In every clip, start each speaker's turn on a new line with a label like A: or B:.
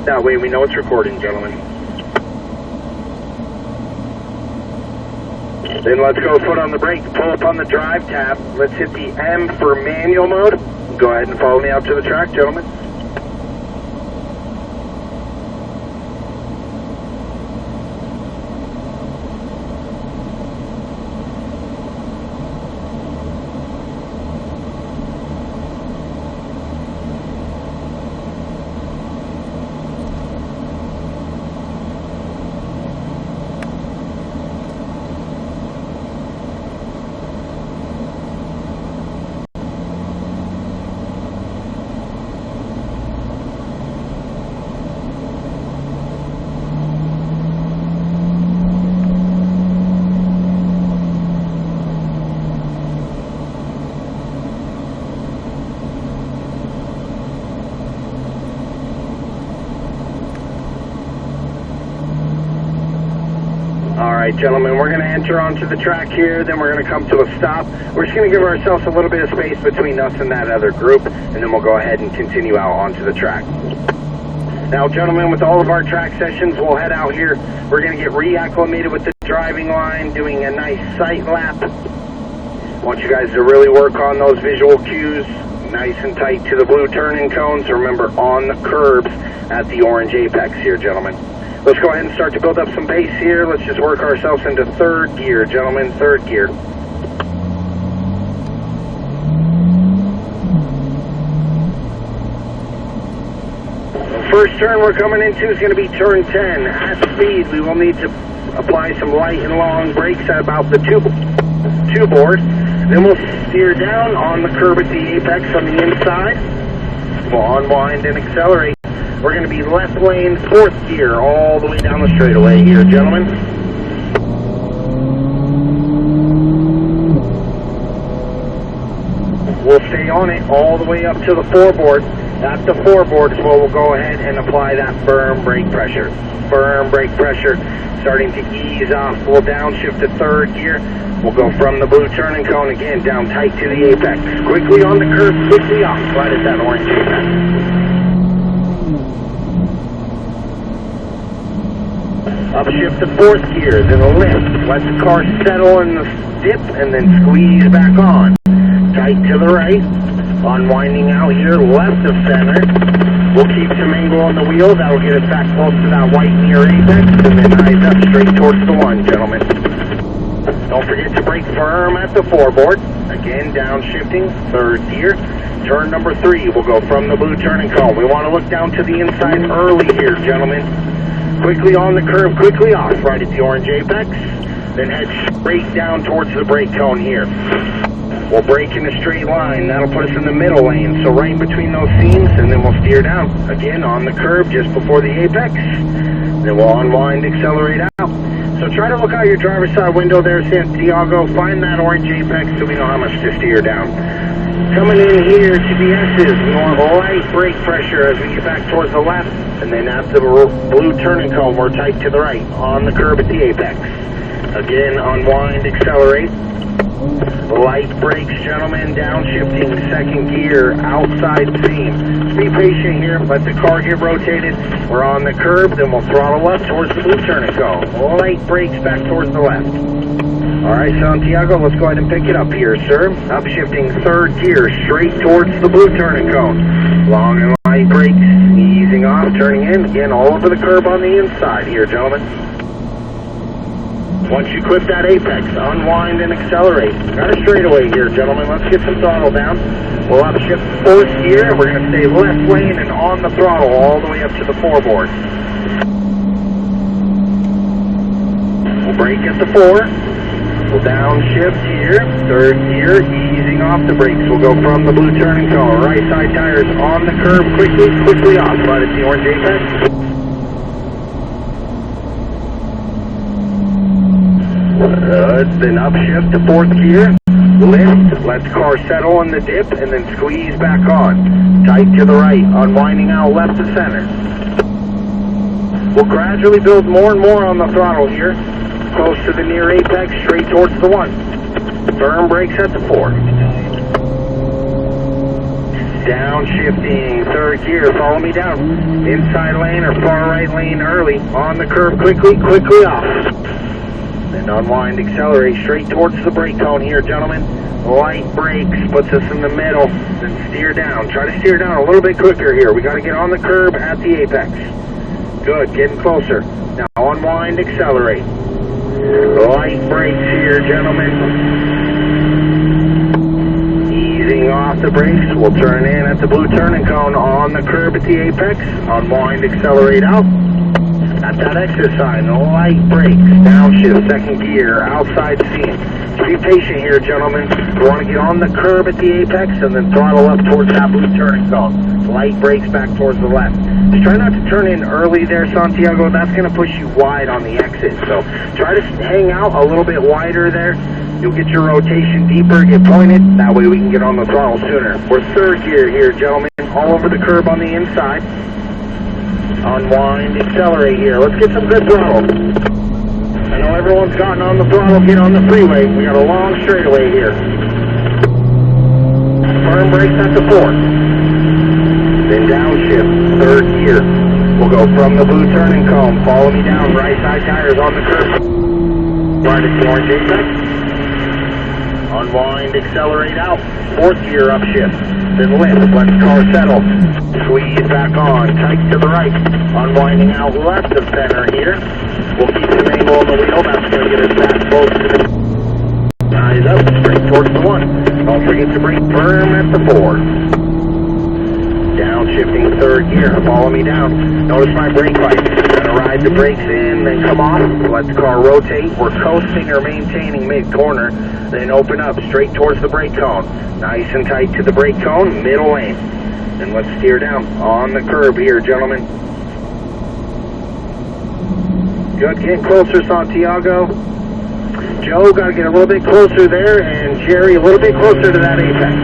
A: That way we know it's recording, gentlemen. Then let's go foot on the brake, pull up on the drive tab. Let's hit the M for manual mode. Go ahead and follow me out to the track, gentlemen. Alright, gentlemen, we're going to enter onto the track here, then we're going to come to a stop. We're just going to give ourselves a little bit of space between us and that other group, and then we'll go ahead and continue out onto the track. Now, gentlemen, with all of our track sessions, we'll head out here. We're going to get reacclimated with the driving line, doing a nice sight lap. I want you guys to really work on those visual cues, nice and tight to the blue turning cones. Remember, on the curbs at the orange apex here, gentlemen. Let's go ahead and start to build up some pace here. Let's just work ourselves into third gear, gentlemen, third gear. First turn we're coming into is going to be turn 10. At speed, we will need to apply some light and long brakes at about the two board. Then we'll steer down on the curb at the apex on the inside. We'll unwind and accelerate. We're going to be left lane, fourth gear, all the way down the straightaway here, gentlemen. We'll stay on it all the way up to the four-board. At the four-board is where we'll go ahead and apply that firm brake pressure. Firm brake pressure, starting to ease off. We'll downshift to third gear. We'll go from the blue turning cone again, down tight to the apex. Quickly on the curve, quickly off, right at that orange apex. Upshift to fourth gear, then a lift. Let the car settle in the dip and then squeeze back on. Tight to the right. Unwinding out here, left of center. We'll keep some angle on the wheel. That'll get us back close to that white near apex. And then eyes up straight towards the one, gentlemen. Don't forget to brake firm at the four-board. Again, downshifting, third gear. Turn number 3, we'll go from the blue turning cone. We want to look down to the inside early here, gentlemen. Quickly on the curve, quickly off, right at the orange apex. Then head straight down towards the brake cone here. We'll brake in a straight line. That'll put us in the middle lane, so right in between those seams, and then we'll steer down. Again, on the curve, just before the apex. Then we'll unwind, accelerate out. So try to look out your driver's side window there, Santiago. Find that orange apex so we know how much to steer down. Coming in here to the S's, we want light brake pressure as we get back towards the left, and then at the blue turning cone, we're tight to the right, on the curb at the apex. Again, unwind, accelerate. Light brakes, gentlemen, downshifting, second gear, outside seam. Just be patient here, let the car get rotated. We're on the curb, then we'll throttle up towards the blue turning cone. Light brakes back towards the left. Alright, Santiago, let's go ahead and pick it up here, sir. Upshifting third gear, straight towards the blue turning cone. Long and light brakes, easing off, turning in. Again, all over the curb on the inside here, gentlemen. Once you clip that apex, unwind and accelerate. Got a straightaway here, gentlemen. Let's get some throttle down. We'll upshift fourth gear. We're going to stay left lane and on the throttle all the way up to the four-board. We'll brake at the 4. We'll downshift here, third gear, easing off the brakes. We'll go from the blue turning cone. Right side tires on the curb, quickly off. Right at the orange apex. Then upshift to fourth gear, lift, let the car settle in the dip, and then squeeze back on. Tight to the right, unwinding out left to center. We'll gradually build more and more on the throttle here, close to the near apex, straight towards the 1. Firm brakes at the 4. Downshifting third gear, follow me down. Inside lane or far right lane early. On the curve quickly off. Then unwind, accelerate straight towards the brake cone here, gentlemen. Light brakes, puts us in the middle. Then steer down. Try to steer down a little bit quicker here. We got to get on the curb at the apex. Good, getting closer. Now unwind, accelerate. Light brakes here, gentlemen. Easing off the brakes. We'll turn in at the blue turning cone on the curb at the apex. Unwind, accelerate out. At that exit sign, light brakes, downshift, second gear, outside seam. Be patient here, gentlemen. We want to get on the curb at the apex and then throttle up towards that blue turning cone. Light brakes back towards the left. Just try not to turn in early there, Santiago. That's going to push you wide on the exit. So try to hang out a little bit wider there. You'll get your rotation deeper, get pointed. That way we can get on the throttle sooner. We're third gear here, gentlemen. All over the curb on the inside. Unwind, accelerate here. Let's get some good throttle. I know everyone's gotten on the throttle, get on the freeway. We got a long straightaway here. Firm brakes at the fourth. Then downshift, third gear. We'll go from the blue turning cone. Follow me down, right side tires on the curb. Right at the orange apex. Unwind, accelerate out. Fourth gear upshift. Then lift, let the car settle. Squeeze back on, tight to the right. Unwinding out left of center here. We'll keep some angle on the wheel. That's going to get us back close to the... Eyes up, straight towards the one. Don't forget to brake firm at the four. Downshifting third gear. Follow me down. Notice my brake light. Gonna ride the brakes in, then come off. Let the car rotate. We're coasting or maintaining mid-corner. Then open up straight towards the brake cone. Nice and tight to the brake cone, middle lane. Then let's steer down on the curb here, gentlemen. Good, getting closer, Santiago. Joe, got to get a little bit closer there, and Jerry, a little bit closer to that apex.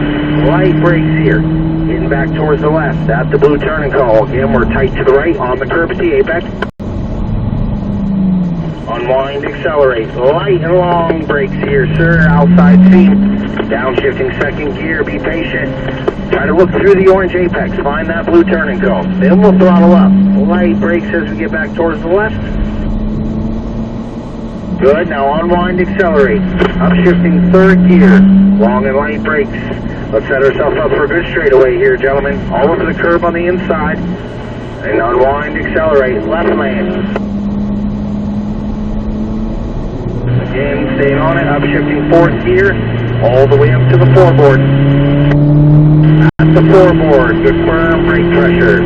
A: Light brakes here. Getting back towards the left at the blue turning cone. Again, we're tight to the right on the curb at the apex. Unwind, accelerate. Light and long brakes here, sir. Outside seam. Downshifting second gear. Be patient. Try to look through the orange apex. Find that blue turning cone. Then we'll throttle up. Light brakes as we get back towards the left. Good. Now unwind, accelerate. Upshifting third gear. Long and light brakes. Let's set ourselves up for a good straightaway here, gentlemen. All over the curb on the inside. And unwind, accelerate. Left lane. Again, staying on it. Upshifting fourth gear. All the way up to the floorboard. At the floorboard. Good firm brake pressure.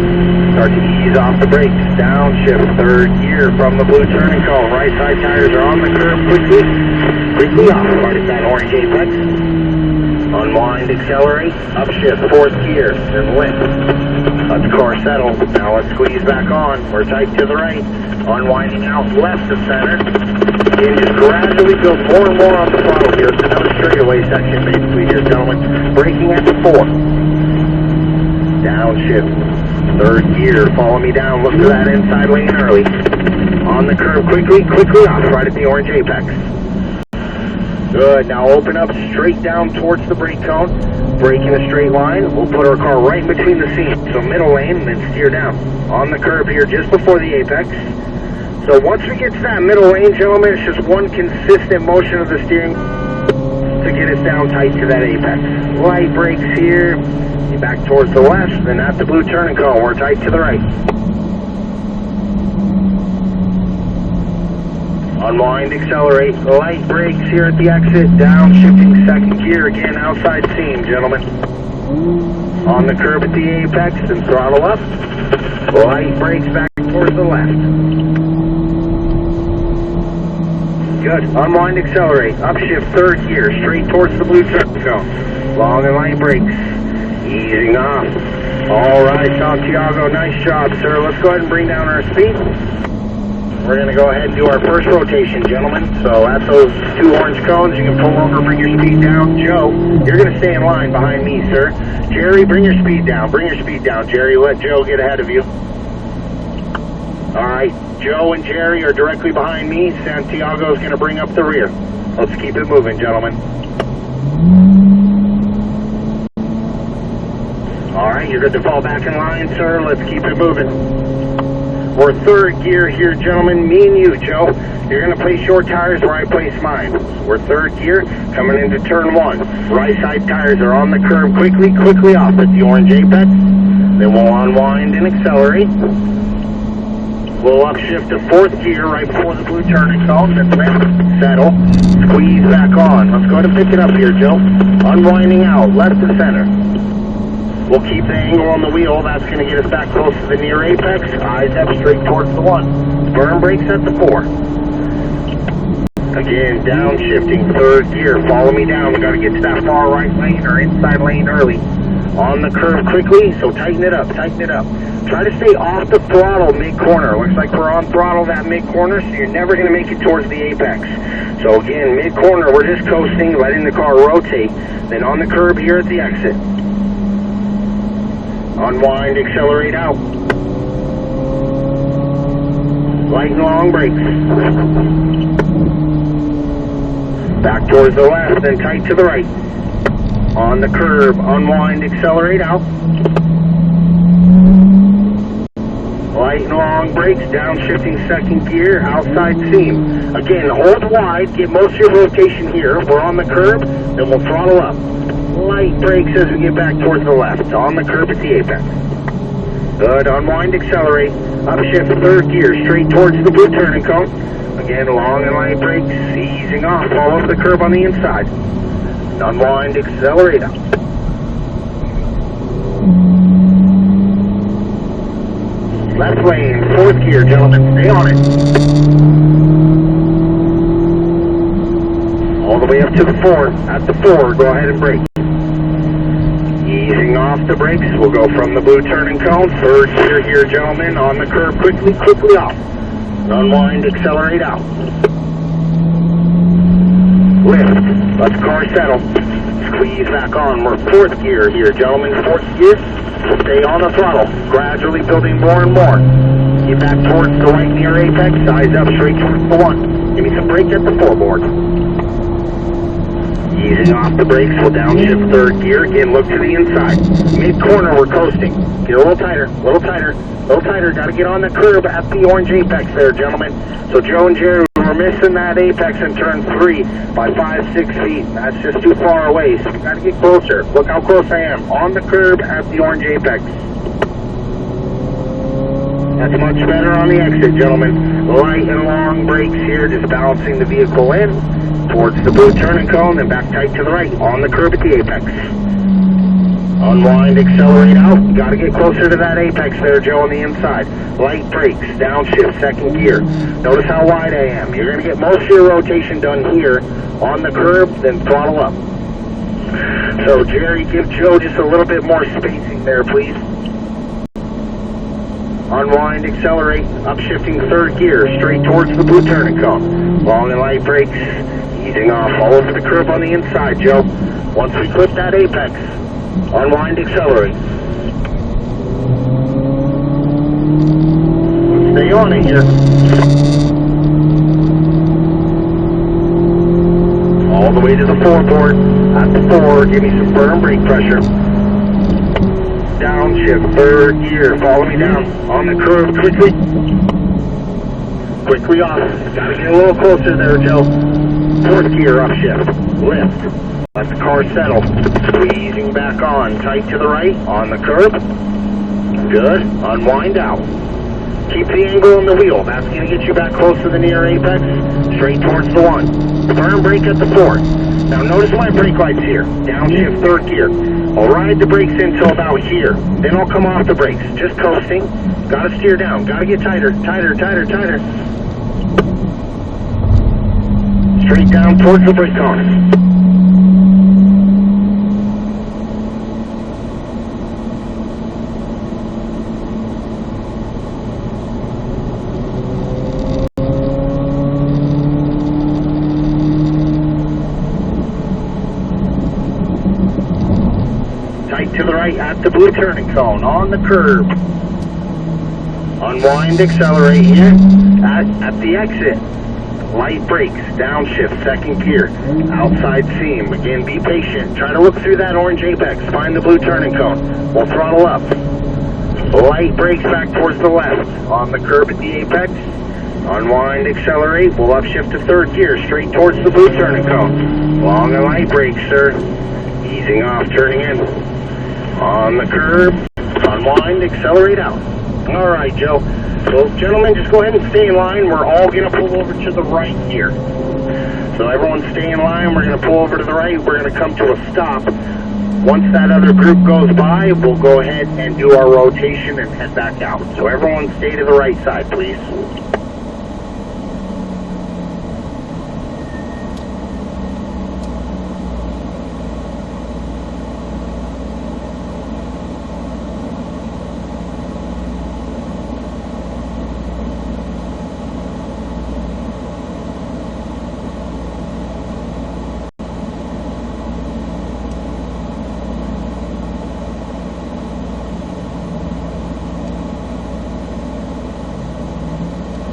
A: Start to ease off the brakes. Downshift third gear from the blue turning cone. Right side tires are on the curb quickly. Quickly off. Right at that orange apex. Unwind, accelerate, upshift, fourth gear, then lift. Let the car settle. Now let's squeeze back on. We're tight to the right. Unwinding out left of center. And just gradually go more and more on the throttle here. It's another straightaway section basically here, gentlemen. Braking at the fourth. Downshift, third gear. Follow me down. Look for that inside lane early. On the curve quickly off. Right at the orange apex. Good. Now open up straight down towards the brake cone. Brake in a straight line. We'll put our car right between the seams. So middle lane, then steer down. On the curb here just before the apex. So once we get to that middle lane, gentlemen, it's just one consistent motion of the steering to get us down tight to that apex. Light brakes here. Back towards the left, then at the blue turning cone. We're tight to the right. Unwind, accelerate, light brakes here at the exit, downshifting second gear, again outside seam, gentlemen. On the curb at the apex, and throttle up. Light brakes back towards the left. Good, unwind, accelerate, upshift third gear, straight towards the blue turning cone. Long and light brakes, easing off. All right, Santiago, nice job, sir. Let's go ahead and bring down our speed. We're going to go ahead and do our first rotation, gentlemen. So at those two orange cones, you can pull over, bring your speed down. Joe, you're going to stay in line behind me, sir. Jerry, bring your speed down. Bring your speed down, Jerry. Let Joe get ahead of you. All right, Joe and Jerry are directly behind me. Santiago is going to bring up the rear. Let's keep it moving, gentlemen. All right, you're good to fall back in line, sir. Let's keep it moving. We're third gear here, gentlemen. Me and you, Joe. You're going to place your tires where I place mine. We're third gear, coming into turn one. Right side tires are on the curb quickly off at the orange apex. Then we'll unwind and accelerate. We'll upshift to fourth gear right before the blue turning cone. Then lift, settle, squeeze back on. Let's go ahead and pick it up here, Joe. Unwinding out, left to center. We'll keep the angle on the wheel. That's going to get us back close to the near apex. Eyes up straight towards the 1. Firm brakes at the 4. Again, downshifting, third gear. Follow me down. We got to get to that far right lane or inside lane early. On the curve quickly, so tighten it up, tighten it up. Try to stay off the throttle mid-corner. Looks like we're on throttle that mid-corner, so you're never going to make it towards the apex. So again, mid-corner, we're just coasting, letting the car rotate. Then on the curb here at the exit. Unwind, accelerate out. Light and long brakes. Back towards the left, then tight to the right. On the curb, unwind, accelerate out. Light and long brakes, downshifting second gear, outside seam. Again, hold wide, get most of your rotation here. We're on the curb, then we'll throttle up. Light brakes as we get back towards the left, on the curb at the apex. Good, unwind, accelerate, upshift third gear, straight towards the blue turning cone. Again, long and light brakes, easing off, all over the curb on the inside. Unwind, accelerate out. Left lane, fourth gear, gentlemen, stay on it. All the way up to the 4, at the 4, go ahead and brake. Easing off the brakes, we'll go from the blue turning cone, third gear here, gentlemen, on the curb, quickly off. Unwind, accelerate out. Lift, let the car settle. Squeeze back on, we're fourth gear here, gentlemen, fourth gear. Stay on the throttle, gradually building more and more. Get back towards the right near apex, eyes up straight towards the 1. Give me some brake at the 4 board. Easing off the brakes, we'll downshift third gear. Again, look to the inside. Mid-corner, we're coasting. Get a little tighter, little tighter, little tighter. Got to get on the curb at the orange apex there, gentlemen. So Joe and Jerry, we're missing that apex in turn 3 by 5-6 feet. That's just too far away, so we got to get closer. Look how close I am. On the curb at the orange apex. That's much better on the exit, gentlemen. Light and long brakes here, just balancing the vehicle in towards the blue turning cone, then back tight to the right, on the curb at the apex. Unwind, accelerate out. Got to get closer to that apex there, Joe, on the inside. Light brakes, downshift, second gear. Notice how wide I am. You're going to get most of your rotation done here on the curb, then throttle up. So, Jerry, give Joe just a little bit more spacing there, please. Unwind, accelerate, upshifting third gear, straight towards the blue turning cone. Long and light brakes, easing off all over the curb on the inside, Joe. Once we clip that apex, unwind, accelerate. Stay on it here. All the way to the 4 board. At the 4, give me some firm brake pressure. Downshift, third gear, follow me down. On the curve, quickly. Quickly off. Gotta get a little closer there, Joe. Fourth gear, upshift. Lift. Let the car settle. Squeezing back on. Tight to the right, on the curb. Good. Unwind out. Keep the angle on the wheel. That's going to get you back close to the near apex. Straight towards the 1. Firm brake at the 4. Now notice my brake lights here. Downshift, third gear. I'll ride the brakes until about here. Then I'll come off the brakes. Just coasting. Gotta steer down. Gotta get tighter, tighter, tighter, tighter. Straight down towards the brake arm. To the right at the blue turning cone, on the curb. Unwind, accelerate here at the exit. light brakes, downshift, second gear, outside seam. Again, be patient. Try to look through that orange apex. Find the blue turning cone. We'll throttle up. Light brakes back towards the left. On the curb at the apex. Unwind, accelerate. We'll upshift to third gear, straight towards the blue turning cone. Long and light brakes, sir. Easing off, turning in. On the curb. Unwind, accelerate out. All right, Joe. So, gentlemen, just go ahead and stay in line. We're all going to pull over to the right here. So everyone stay in line. We're going to pull over to the right. We're going to come to a stop. Once that other group goes by, we'll go ahead and do our rotation and head back out. So everyone stay to the right side, please.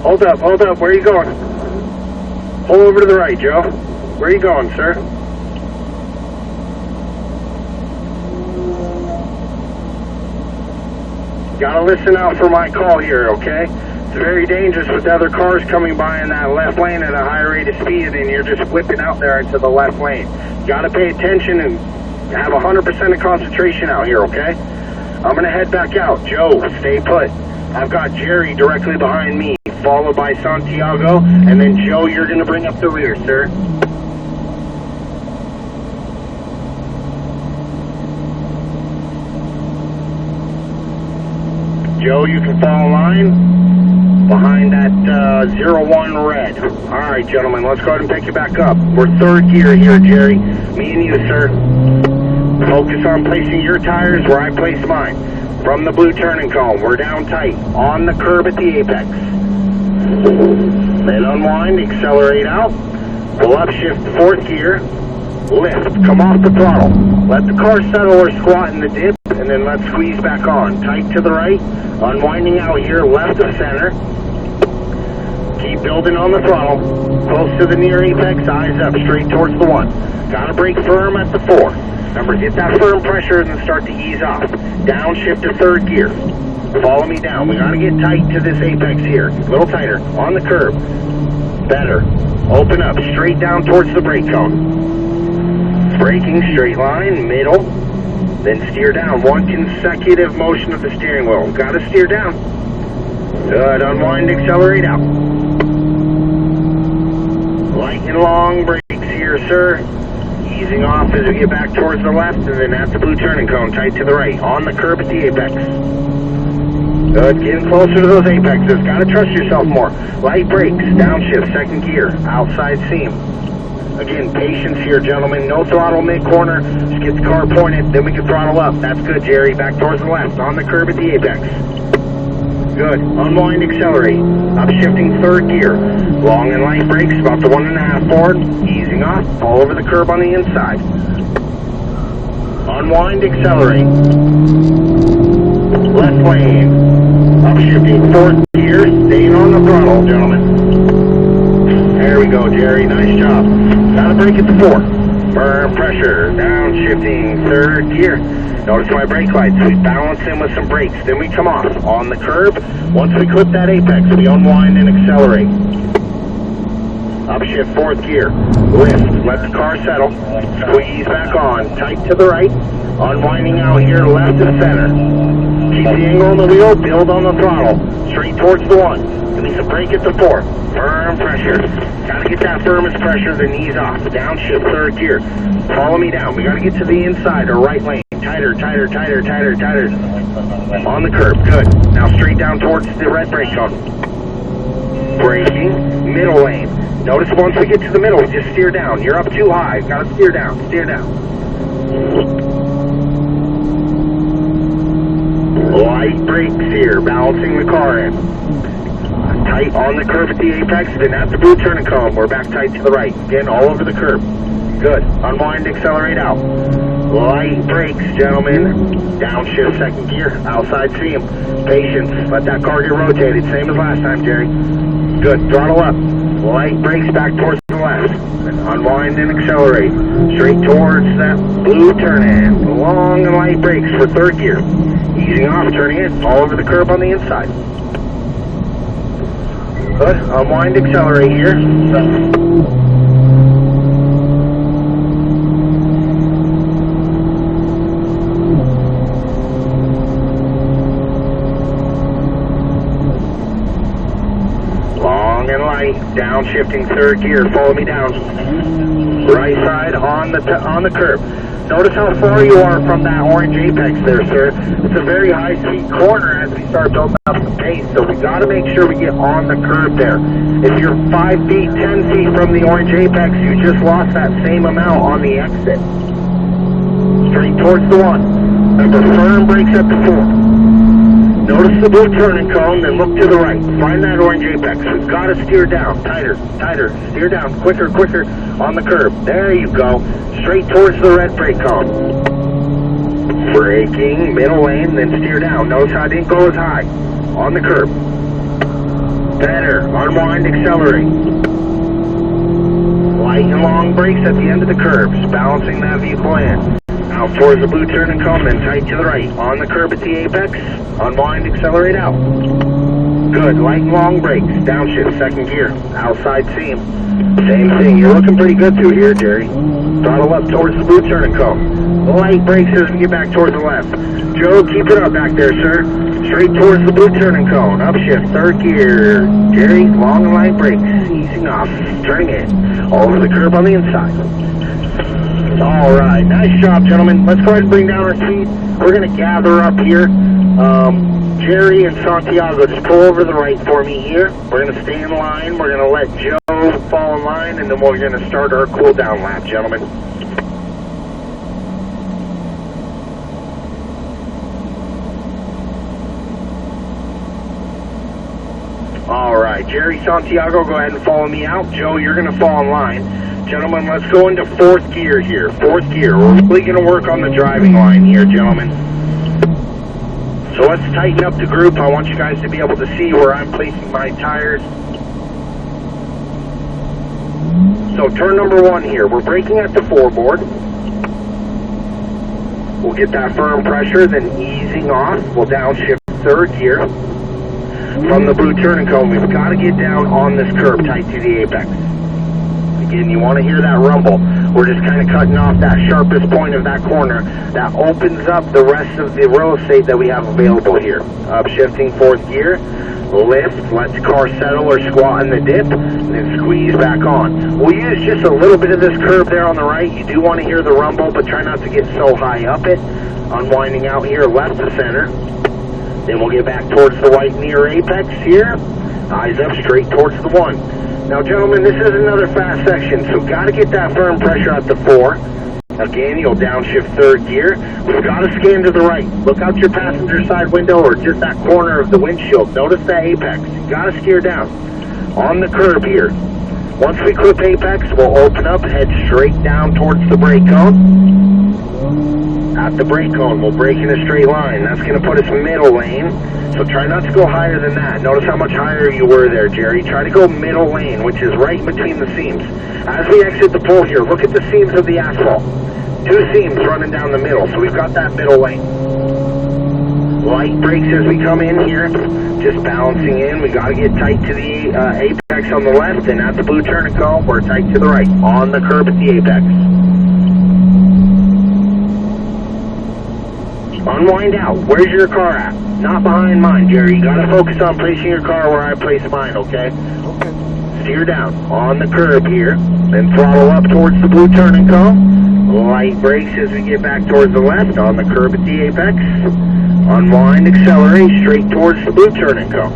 A: Hold up, where are you going? Pull over to the right, Joe. Where are you going, sir? Gotta listen out for my call here, okay? It's very dangerous with other cars coming by in that left lane at a high rate of speed and you're just whipping out there into the left lane. Gotta pay attention and have 100% of concentration out here, okay? I'm gonna head back out. Joe, stay put. I've got Jerry directly behind me, followed by Santiago, and then Joe, you're going to bring up the rear, sir. Joe, you can fall in line behind that 01 red. All right, gentlemen, let's go ahead and pick you back up. We're third gear here, Jerry. Me and you, sir. Focus on placing your tires where I place mine. From the blue turning cone, we're down tight, on the curb at the apex. Then unwind, accelerate out. We'll upshift fourth gear. Lift, come off the throttle. Let the car settle or squat in the dip, and then let's squeeze back on. Tight to the right, unwinding out here, left of center. Keep building on the throttle. Close to the near apex, eyes up, straight towards the 1. Gotta brake firm at the 4. Remember, get that firm pressure and then start to ease off. Downshift to third gear. Follow me down. We gotta get tight to this apex here. A little tighter. On the curb. Better. Open up. Straight down towards the brake cone. Braking, straight line, middle. Then steer down. One consecutive motion of the steering wheel. Gotta steer down. Good. Unwind, accelerate out. Light and long brakes here, sir. Easing off as we get back towards the left, and then at the blue turning cone, tight to the right. On the curb at the apex. Good, getting closer to those apexes. Gotta trust yourself more. Light brakes, downshift, second gear, outside seam. Again, patience here, gentlemen. No throttle mid-corner. Just get the car pointed, then we can throttle up. That's good, Jerry. Back towards the left. On the curb at the apex. Good. Unwind, accelerate. Upshifting third gear. Long and light brakes, about to 1.5 forward. Easing off. All over the curb on the inside. Unwind, accelerate. Left lane. Upshifting fourth gear. Staying on the throttle, gentlemen. There we go, Jerry. Nice job. Gotta brake at the 4. Firm pressure. Downshifting third gear. Notice my brake lights. We balance in with some brakes. Then we come off. On the curb. Once we clip that apex, we unwind and accelerate. Upshift fourth gear. Lift. Let the car settle. Squeeze back on. Tight to the right. Unwinding out here left of center. Keep the angle on the wheel. Build on the throttle. Straight towards the 1. Give me some brake at the 4. Firm pressure. Gotta get that firmest pressure, then ease off. Downshift third gear. Follow me down. We gotta get to the inside or right lane. Tighter, tighter, tighter, tighter, tighter. On the curb. Good. Now straight down towards the red brake cone. Braking. Middle lane. Notice once we get to the middle, we just steer down. You're up too high. Gotta steer down. Steer down. Light brakes here. Balancing the car in. Tight on the curb at the apex, then at the blue turning cone. We're back tight to the right. Again, all over the curb. Good. Unwind, accelerate out. Light brakes, gentlemen. Downshift second gear. Outside seam. Patience. Let that car get rotated. Same as last time, Jerry. Good, throttle up. Light brakes back towards the left. Unwind and accelerate. Straight towards that blue turn-in. Long and light brakes for third gear. Easing off, turning it all over the curb on the inside. Good, unwind, accelerate here. Long and light, downshifting third gear, follow me down. Right side on the curb. Notice how far you are from that orange apex there, sir. It's a very high speed corner as we start building up the pace, so we got to make sure we get on the curb there. If you're 5 feet, 10 feet from the orange apex, you just lost that same amount on the exit. Straight towards the 1. Remember, firm brakes at the 4. Notice the blue turning cone, then look to the right. Find that orange apex. We've got to steer down. Tighter, tighter. Steer down. Quicker, quicker on the curb. There you go. Straight towards the red brake cone. Braking, middle lane, then steer down. Notice how I didn't go as high. On the curb. Better. Unwind, accelerate. Light and long brakes at the end of the curbs. Balancing that vehicle in. Out towards the blue turn and come, then tight to the right. On the curb at the apex, unwind, accelerate out. Good, light and long brakes, downshift, second gear, outside seam. Same thing, you're looking pretty good through here, Jerry. Throttle up towards the blue turn and come. Light brakes as we get back towards the left. Joe, keep it up back there, sir. Straight towards the blue turn and cone, upshift, third gear. Jerry, long and light brakes, easing off, turning in, all over the curb on the inside. All right, nice job, gentlemen. Let's go ahead and bring down our speed. We're going to gather up here. Jerry and Santiago, just pull over the right for me here. We're going to stay in line. We're going to let Joe fall in line, and then we're going to start our cool down lap, gentlemen. All right, Jerry, Santiago, go ahead and follow me out. Joe, you're going to fall in line. Gentlemen, let's go into fourth gear here. Fourth gear. We're really going to work on the driving line here, gentlemen. So let's tighten up the group. I want you guys to be able to see where I'm placing my tires. So turn number 1 here. We're braking at the 4 board. We'll get that firm pressure, then easing off. We'll downshift third gear. From the blue turning cone, we've got to get down on this curb tight to the apex. Again, you want to hear that rumble. We're just kind of cutting off that sharpest point of that corner. That opens up the rest of the real estate that we have available here. Upshifting fourth gear, lift, let the car settle or squat in the dip, and then squeeze back on. We'll use just a little bit of this curve there on the right. You do want to hear the rumble, but try not to get so high up it. Unwinding out here, left to center. Then we'll get back towards the white near apex here. Eyes up straight towards the 1. Now, gentlemen, this is another fast section, so got to get that firm pressure at the 4. Again, you'll downshift third gear. We've got to scan to the right. Look out your passenger side window or just that corner of the windshield. Notice that apex. You got to steer down. On the curb here. Once we clip apex, we'll open up, head straight down towards the brake cone. At the brake cone, we'll brake in a straight line. That's going to put us middle lane, so try not to go higher than that. Notice how much higher you were there, Jerry. Try to go middle lane, which is right between the seams. As we exit the pole here, look at the seams of the asphalt. 2 seams running down the middle, so we've got that middle lane. Light brakes as we come in here, just balancing in. We got to get tight to the apex on the left, and at the blue turn and cone, we're tight to the right, on the curb at the apex. Unwind out. Where's your car at? Not behind mine, Jerry. You gotta focus on placing your car where I place mine, okay? Okay. Steer down on the curb here. Then throttle up towards the blue turn and cone. Light brakes as we get back towards the left on the curb at the apex. Unwind, accelerate straight towards the blue turn and cone.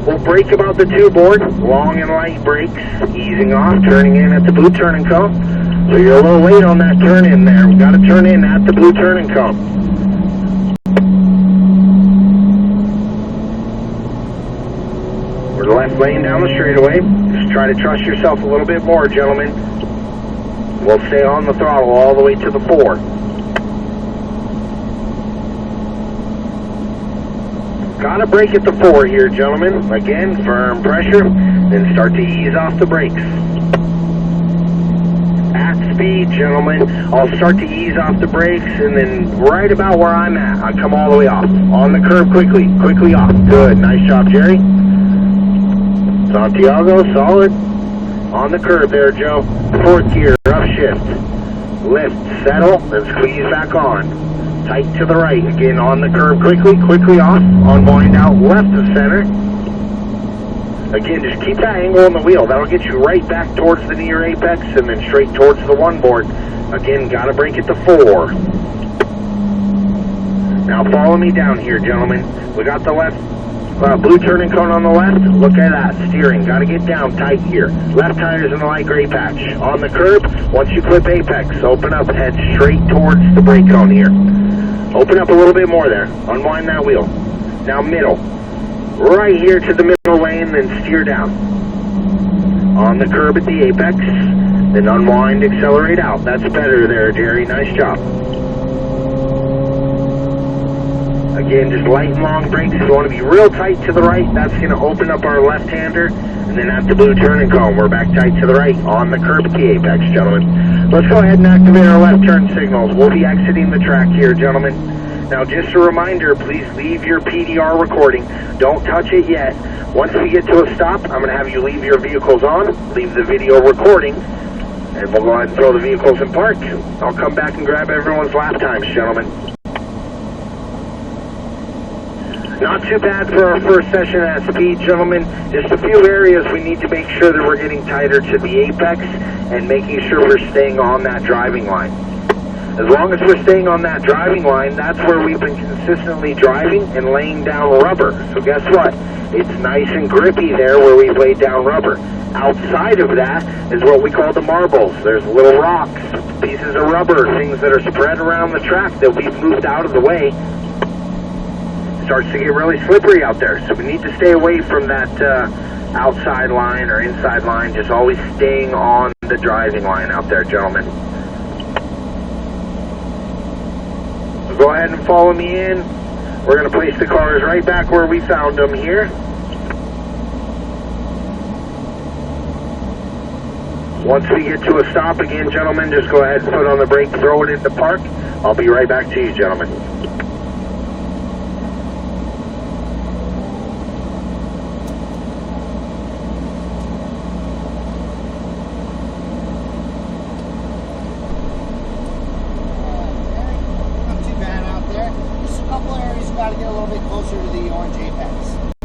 A: We'll brake about the 2 board. Long and light brakes. Easing off, turning in at the blue turn and cone. So you're a little late on that turn in there. We've got to turn in at the blue turn and cone. We're the left lane down the straightaway. Just try to trust yourself a little bit more, gentlemen. We'll stay on the throttle all the way to the 4. Got to brake at the 4 here, gentlemen. Again, firm pressure, then start to ease off the brakes. At speed, gentlemen. I'll start to ease off the brakes, and then right about where I'm at, I come all the way off. On the curb quickly, quickly off. Good, nice job, Jerry. Santiago, solid. On the curb there, Joe. 4th gear, rough shift. Lift, settle, then squeeze back on. Tight to the right. Again, on the curb quickly, quickly off. Unwind out left of center. Again, just keep that angle on the wheel. That'll get you right back towards the near apex and then straight towards the 1 board. Again, got to brake at the 4. Now follow me down here, gentlemen. We got the left blue turning cone on the left. Look at that. Steering. Got to get down tight here. Left tire's in the light gray patch. On the curb, once you clip apex, open up, head straight towards the brake cone here. Open up a little bit more there. Unwind that wheel. Now middle. Right here to the middle lane, then steer down. On the curb at the apex, then unwind, accelerate out. That's better there, Jerry. Nice job. Again, just light and long brakes. You want to be real tight to the right. That's going to open up our left-hander. And then at the blue turning cone, we're back tight to the right on the curb at the apex, gentlemen. Let's go ahead and activate our left turn signals. We'll be exiting the track here, gentlemen. Now, just a reminder, please leave your PDR recording. Don't touch it yet. Once we get to a stop, I'm going to have you leave your vehicles on, leave the video recording, and we'll go ahead and throw the vehicles in park. I'll come back and grab everyone's lap times, gentlemen. Not too bad for our first session at speed, gentlemen. Just a few areas we need to make sure that we're getting tighter to the apex and making sure we're staying on that driving line. As long as we're staying on that driving line, that's where we've been consistently driving and laying down rubber. So guess what? It's nice and grippy there where we've laid down rubber. Outside of that is what we call the marbles. There's little rocks, pieces of rubber, things that are spread around the track that we've moved out of the way. Starts to get really slippery out there, so we need to stay away from that outside line or inside line, just always staying on the driving line out there, gentlemen. So go ahead and follow me in. We're going to place the cars right back where we found them here. Once we get to a stop again, gentlemen, just go ahead and put on the brake, throw it into park. I'll be right back to you, gentlemen.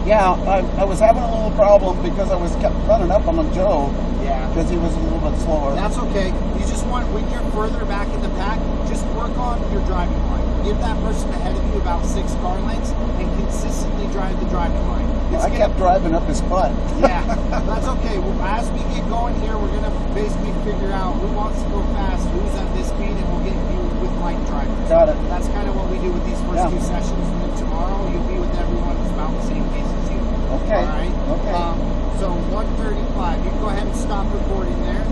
B: Yeah, I was having a little problem because I was kept running up on Joe.
C: Yeah.
B: Because he was a little bit slower.
C: That's okay. You just want, when you're further back in the pack, just work on your driving line. Give that person ahead of you about 6 car lengths and consistently drive the driving line.
B: I kept driving up his butt.
C: Yeah, that's okay. Well, as we get going here, we're going to basically figure out who wants to go fast, who's at this speed, and we'll get you with light drivers.
B: Got it.
C: That's kind of what we do with these first 2 sessions. And then tomorrow, you'll be with everyone who's about the same pace as you.
B: Okay.
C: All right.
B: Okay.
C: So 135. You can go ahead and stop recording there.